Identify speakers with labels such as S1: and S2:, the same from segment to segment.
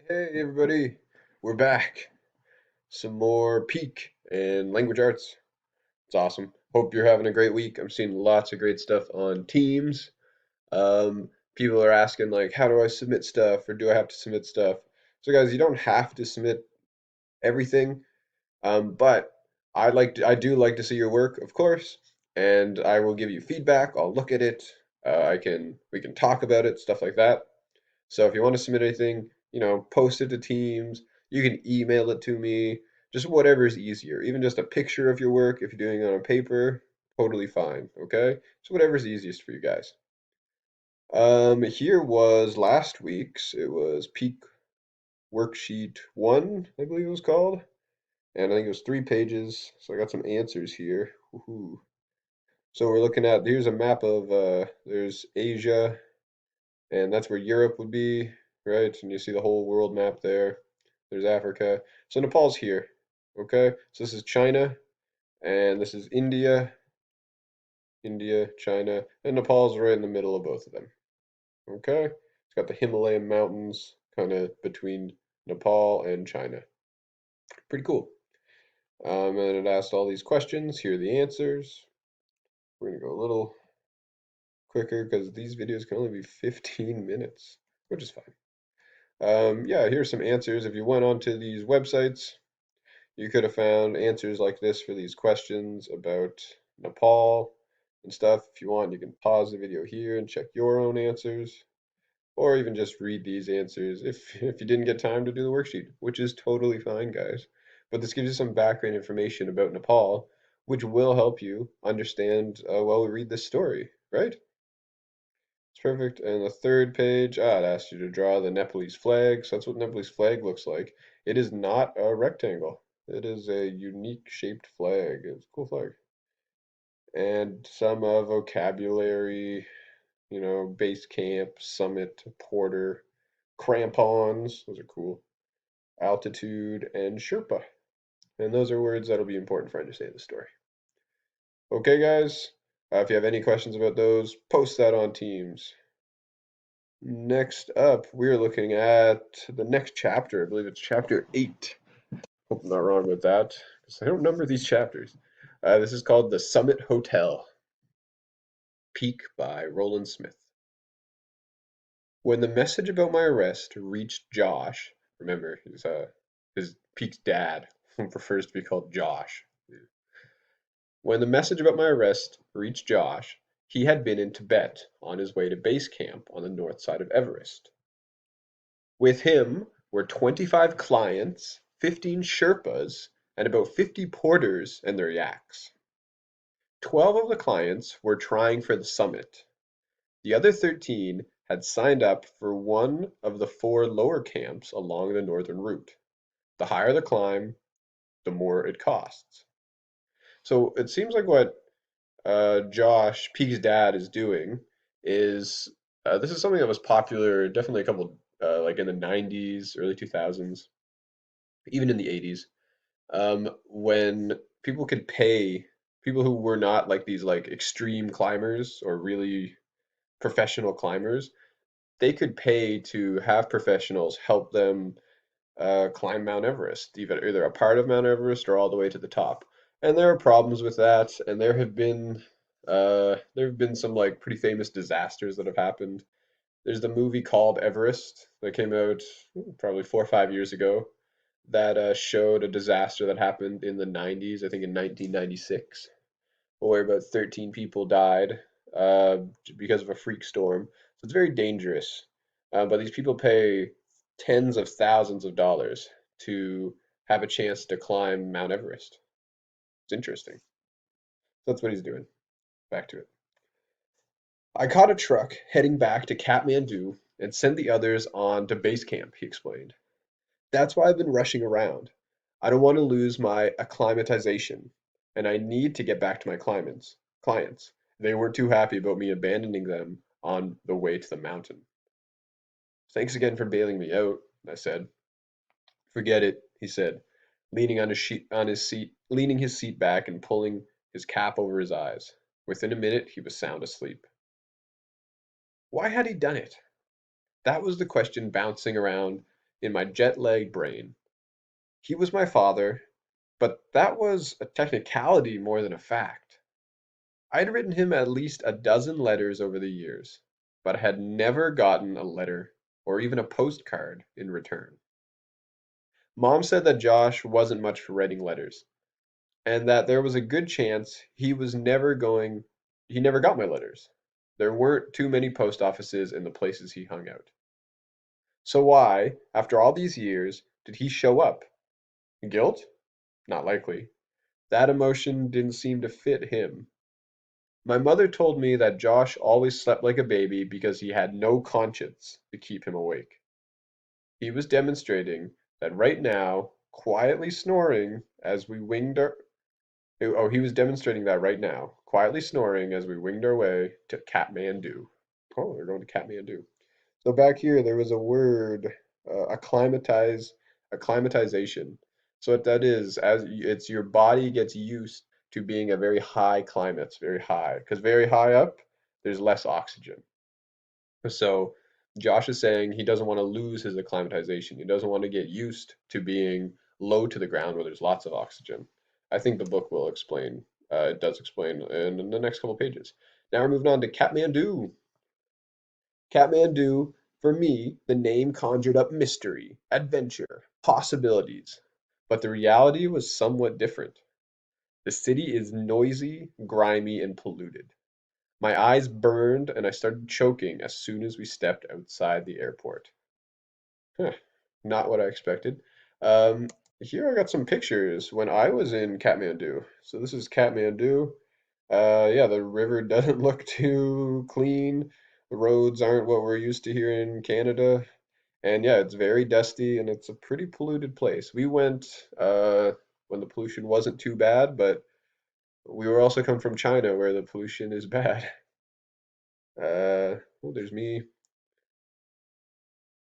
S1: Hey everybody, we're back. Some more Peak and language arts. It's awesome. Hope you're having a great week. I'm seeing lots of great stuff on Teams. People are asking like, how do I submit stuff or do I have to submit stuff? So guys, you don't have to submit everything, but I do like to see your work, of course, and I will give you feedback. I'll look at it. We can talk about it, stuff like that. So if you want to submit anything, post it to Teams. You can email it to me. Just whatever is easier. Even just a picture of your work if you're doing it on a paper, totally fine. Okay? So whatever's easiest for you guys. Here was last week's. It was Peak Worksheet 1, I believe it was called. And I think it was 3 pages. So I got some answers here. Woohoo. So we're looking at, here's a map of, there's Asia, and that's where Europe would be, right? And you see the whole world map there. There's Africa. So Nepal's here, okay? So this is China, and this is India, China, and Nepal's right in the middle of both of them, okay? It's got the Himalayan mountains kind of between Nepal and China. Pretty cool. And it asked all these questions. Here are the answers. We're gonna go a little quicker because these videos can only be 15 minutes, which is fine. Yeah, here's some answers. If you went onto these websites, you could have found answers like this for these questions about Nepal and stuff. If you want, you can pause the video here and check your own answers, or even just read these answers if you didn't get time to do the worksheet, which is totally fine, guys. But this gives you some background information about Nepal, which will help you understand while we read this story, right? It's perfect. And the third page, it asks you to draw the Nepalese flag. So that's what Nepalese flag looks like. It is not a rectangle. It is a unique shaped flag. It's a cool flag. And some vocabulary, base camp, summit, porter, crampons. Those are cool. Altitude and Sherpa. And those are words that'll be important for understanding the story. Okay, guys. If you have any questions about those, post that on Teams. Next up, we're looking at the next chapter. I believe it's chapter 8. Hope I'm not wrong with that, because I don't number these chapters. This is called The Summit Hotel, Peak by Roland Smith. When the message about my arrest reached Josh, remember, his Peak's dad prefers to be called Josh. When the message about my arrest reached Josh, he had been in Tibet on his way to base camp on the north side of Everest. With him were 25 clients, 15 Sherpas, and about 50 porters and their yaks. 12 of the clients were trying for the summit. The other 13 had signed up for one of the 4 lower camps along the northern route. The higher the climb, the more it costs. So it seems like what Josh, Peake's dad, is doing is this is something that was popular definitely a couple like in the 90s, early 2000s, even in the 80s, when people could pay people who were not like these like extreme climbers or really professional climbers, they could pay to have professionals help them climb Mount Everest, either a part of Mount Everest or all the way to the top. And there are problems with that, and there have been some like pretty famous disasters that have happened. There's the movie called Everest that came out probably 4 or 5 years ago that showed a disaster that happened in the 90s, I think in 1996, where about 13 people died because of a freak storm. So it's very dangerous. But these people pay tens of thousands of dollars to have a chance to climb Mount Everest. It's interesting. That's what he's doing. Back to it. I caught a truck heading back to Kathmandu and sent the others on to base camp, he explained. That's why I've been rushing around. I don't want to lose my acclimatization, and I need to get back to my clients. They weren't too happy about me abandoning them on the way to the mountain. Thanks again for bailing me out, I said. Forget it, he said, leaning leaning his seat back and pulling his cap over his eyes. Within a minute, he was sound asleep. Why had he done it? That was the question bouncing around in my jet-lagged brain. He was my father, but that was a technicality more than a fact. I'd written him at least a dozen letters over the years, but had never gotten a letter or even a postcard in return. Mom said that Josh wasn't much for writing letters, and that there was a good chance he never got my letters. There weren't too many post offices in the places he hung out. So why, after all these years, did he show up? Guilt? Not likely. That emotion didn't seem to fit him. My mother told me that Josh always slept like a baby because he had no conscience to keep him awake. He was demonstrating that right now, quietly snoring as we winged our oh, he was demonstrating that right now, quietly snoring as we winged our way to Kathmandu. Oh, we're going to Kathmandu. So back here, there was a word, acclimatization. So what that is, it's your body gets used to being at very high climates, very high, because very high up, there's less oxygen. So Josh is saying he doesn't want to lose his acclimatization. He doesn't want to get used to being low to the ground where there's lots of oxygen. I think the book will explain, it does explain in the next couple pages. Now we're moving on to Kathmandu. Kathmandu, for me, the name conjured up mystery, adventure, possibilities. But the reality was somewhat different. The city is noisy, grimy, and polluted. My eyes burned and I started choking as soon as we stepped outside the airport. Huh, not what I expected. Um, Here I got some pictures when I was in Kathmandu. So this is Kathmandu. Yeah, the river doesn't look too clean. The roads aren't what we're used to here in Canada. And yeah, it's very dusty and it's a pretty polluted place. We went when the pollution wasn't too bad, but we were also come from China where the pollution is bad. Oh, there's me.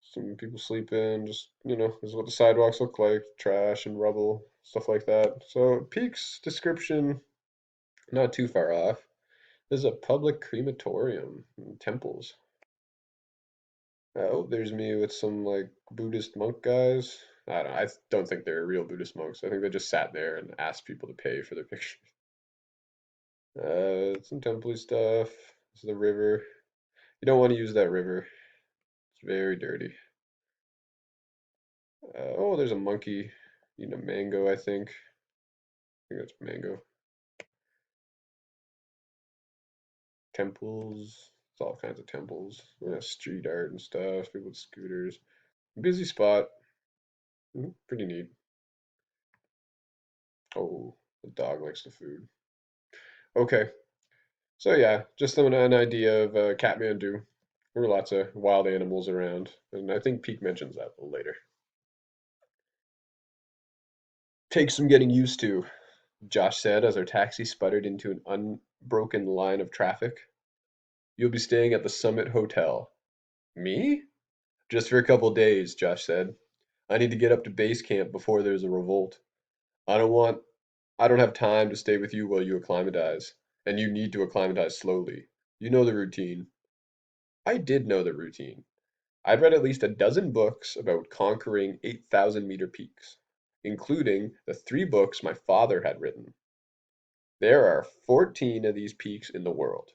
S1: Some people sleeping, just, this is what the sidewalks look like, trash and rubble, stuff like that. So Peak's description, not too far off. This is a public crematorium and temples. Oh, there's me with some like Buddhist monk guys. I don't think they're real Buddhist monks. I think they just sat there and asked people to pay for their pictures. Some temple stuff. This is the river. You don't want to use that river. It's very dirty. Oh, there's a monkey eating a mango, I think. I think that's mango. Temples. It's all kinds of temples. Yeah, street art and stuff. People with scooters. Busy spot. Pretty neat. Oh, the dog likes the food. Okay, so yeah, just an idea of Kathmandu. There were lots of wild animals around, and I think Peak mentions that later. Takes some getting used to, Josh said as our taxi sputtered into an unbroken line of traffic. You'll be staying at the Summit Hotel. Me? Just for a couple days, Josh said. I need to get up to base camp before there's a revolt. I don't want I don't have time to stay with you while you acclimatize, and you need to acclimatize slowly. You know the routine. I did know the routine. I'd read at least a dozen books about conquering 8,000-meter peaks, including the three books my father had written. There are 14 of these peaks in the world.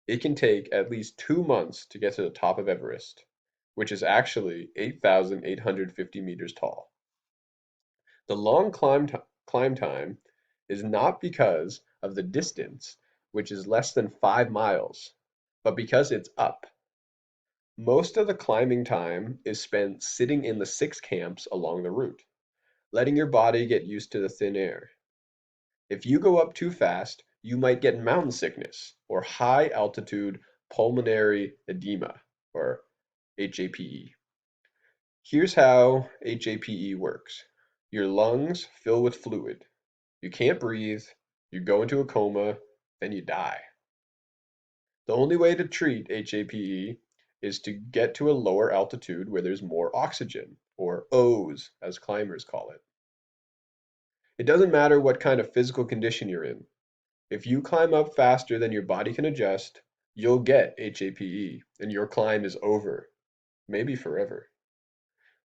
S1: It can take at least 2 months to get to the top of Everest, which is actually 8,850 meters tall. The long climb time is not because of the distance, which is less than 5 miles, but because it's up. Most of the climbing time is spent sitting in the six camps along the route, letting your body get used to the thin air. If you go up too fast, you might get mountain sickness or high altitude pulmonary edema or HAPE. Here's how HAPE works. Your lungs fill with fluid. You can't breathe, you go into a coma, and you die. The only way to treat HAPE is to get to a lower altitude where there's more oxygen, or O's as climbers call it. It doesn't matter what kind of physical condition you're in. If you climb up faster than your body can adjust, you'll get HAPE and your climb is over, maybe forever.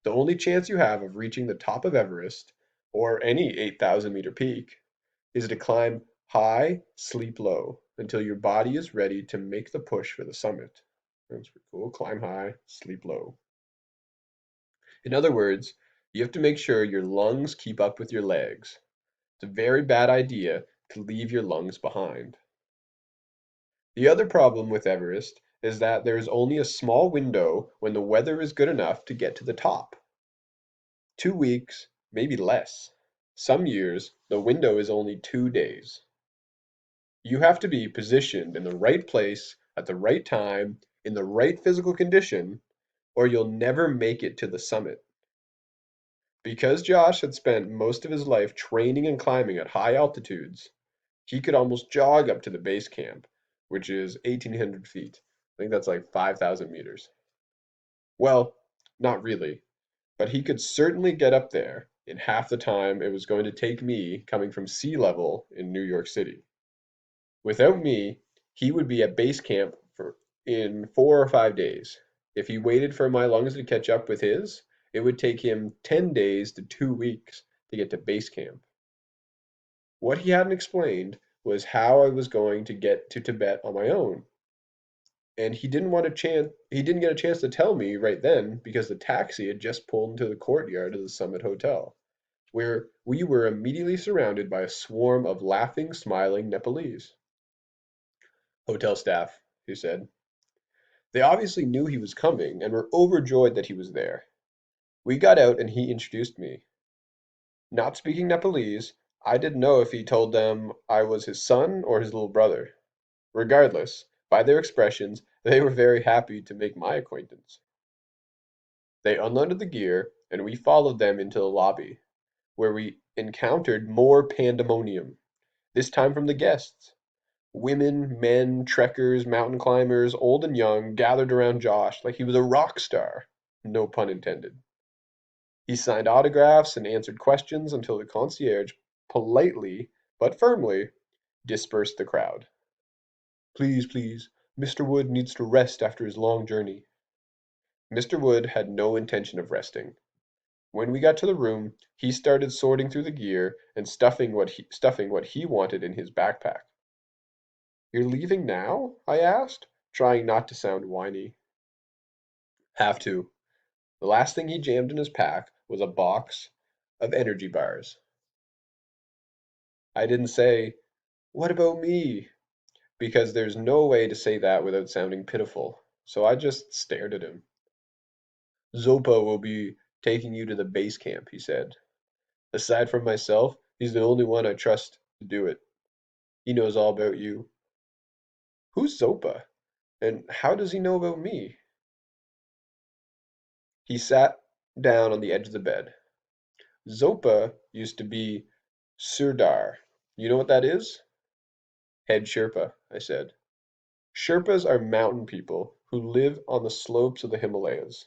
S1: The only chance you have of reaching the top of Everest, or any 8,000-meter peak, is to climb high, sleep low, until your body is ready to make the push for the summit. That's pretty cool. Climb high, sleep low. In other words, you have to make sure your lungs keep up with your legs. It's a very bad idea to leave your lungs behind. The other problem with Everest is that there is only a small window when the weather is good enough to get to the top. 2 weeks, maybe less. Some years, the window is only 2 days. You have to be positioned in the right place at the right time in the right physical condition, or you'll never make it to the summit. Because Josh had spent most of his life training and climbing at high altitudes, he could almost jog up to the base camp, which is 1,800 feet. I think that's like 5,000 meters. Well, not really, but he could certainly get up there in half the time it was going to take me coming from sea level in New York City. Without me, he would be at base camp in 4 or 5 days. If he waited for my lungs to catch up with his, it would take him 10 days to 2 weeks to get to base camp. What he hadn't explained was how I was going to get to Tibet on my own. And he didn't get a chance to tell me right then because the taxi had just pulled into the courtyard of the Summit Hotel, where we were immediately surrounded by a swarm of laughing, smiling Nepalese. Hotel staff, he said. They obviously knew he was coming and were overjoyed that he was there. We got out and he introduced me. Not speaking Nepalese, I didn't know if he told them I was his son or his little brother. Regardless, by their expressions, they were very happy to make my acquaintance. They unloaded the gear, and we followed them into the lobby, where we encountered more pandemonium, this time from the guests. Women, men, trekkers, mountain climbers, old and young, gathered around Josh like he was a rock star. No pun intended. He signed autographs and answered questions until the concierge politely, but firmly, dispersed the crowd. Please, please, Mr. Wood needs to rest after his long journey. Mr. Wood had no intention of resting. When we got to the room, he started sorting through the gear and stuffing what he wanted in his backpack. You're leaving now? I asked, trying not to sound whiny. Have to. The last thing he jammed in his pack was a box of energy bars. I didn't say, "What about me?" because there's no way to say that without sounding pitiful, so I just stared at him. Zopa will be taking you to the base camp, he said. Aside from myself, he's the only one I trust to do it. He knows all about you. Who's Zopa? And how does he know about me? He sat down on the edge of the bed. Zopa used to be Sirdar. You know what that is? Head Sherpa, I said. Sherpas are mountain people who live on the slopes of the Himalayas.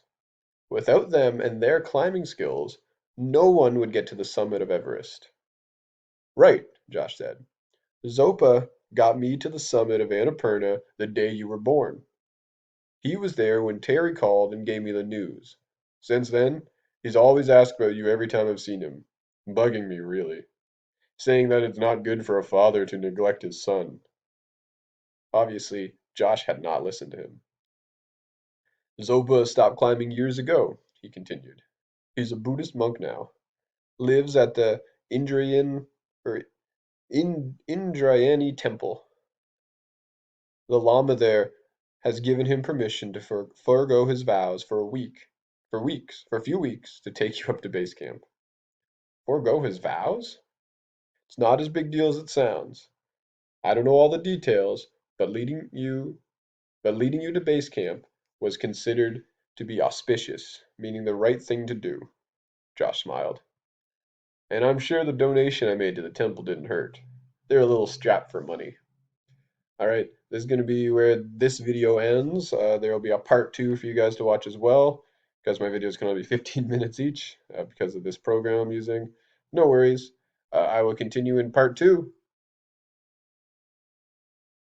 S1: Without them and their climbing skills, no one would get to the summit of Everest. Right, Josh said. Zopa got me to the summit of Annapurna the day you were born. He was there when Terry called and gave me the news. Since then, he's always asked about you every time I've seen him. Bugging me, really. Saying that it's not good for a father to neglect his son. Obviously, Josh had not listened to him. Zopa stopped climbing years ago, he continued. He's a Buddhist monk now. Lives at the Indrayani temple. The Lama there has given him permission to forego his vows for a few weeks, to take you up to base camp. Forego his vows? It's not as big deal as it sounds. I don't know all the details, but leading you to base camp was considered to be auspicious, meaning the right thing to do. Josh smiled. And I'm sure the donation I made to the temple didn't hurt. They're a little strapped for money. All right, this is going to be where this video ends. There will be a part two for you guys to watch as well, because my videos can only be 15 minutes each because of this program I'm using. No worries. I will continue in part two.